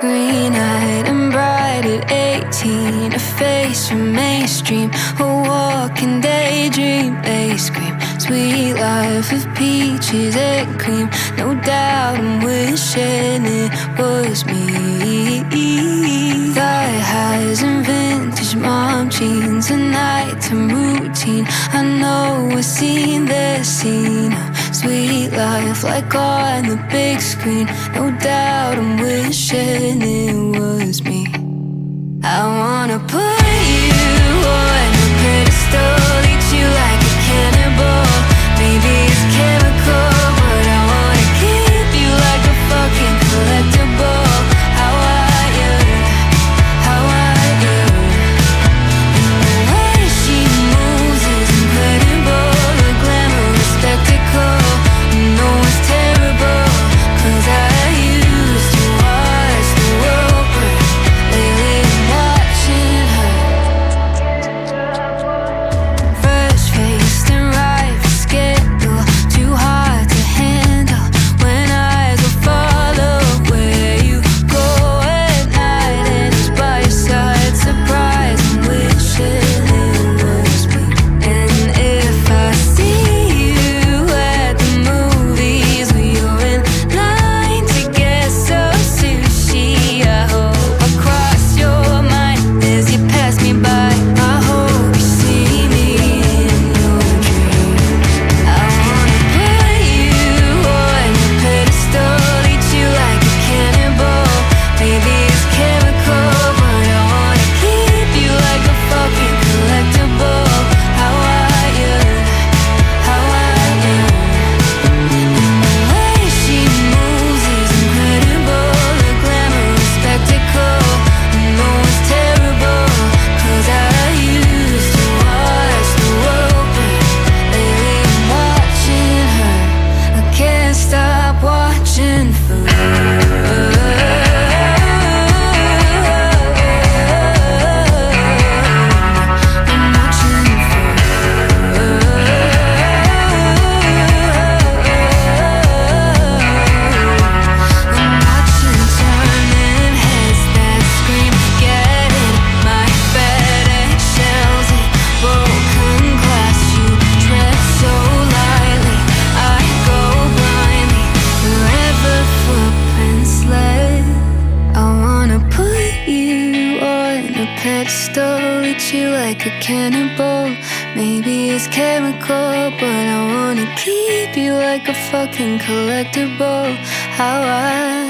Green-eyed and bright at 18, a face from mainstream, a walking daydream. They scream, sweet life of peaches and cream. No doubt I'm wishing it was me. Thigh highs and vintage mom jeans, a nighttime routine. I know I've seen this scene. Sweet life like on the big screen. No doubt I'm wishing it was me. I wanna put you on a pedestal, eat you like a cannibal. Maybe it's chemical, but I wanna keep you like a fucking collectible. How are you? How are you? And the way she moves is incredible. The glamorous spectacle, you know it's terrible. 'Cause I used to watch the world burn. Lately I'm watching her. Fresh faced and right for scandal, too hard to handle. When eyes will follow where you go at night, and it's by your side, surprise and wishing it was me. And if I see you at the movies, or you're in line to get some sushi, I hope I cross your mind as you pass me by. I hope you see me in your dream. I wanna put you on a pedestal, eat you like a cannibal. Maybe it's chemical, but I wanna keep you like a fucking collectible. How are you? How are you? And the way she moves is incredible. The glamorous spectacle, you know it's terrible. 'Cause I used to watch the world burn. Lately I'm watching her. I can't stop watching forever. I'm watching forever. I'm watching turning heads that scream, getting my FedEx shells in broken glass. You tread so lightly, I go blindly wherever footprints led. I wanna put you on a pedestal, eat you like a cannibal. Maybe it's chemical, but I wanna keep you like a fucking collectible. How I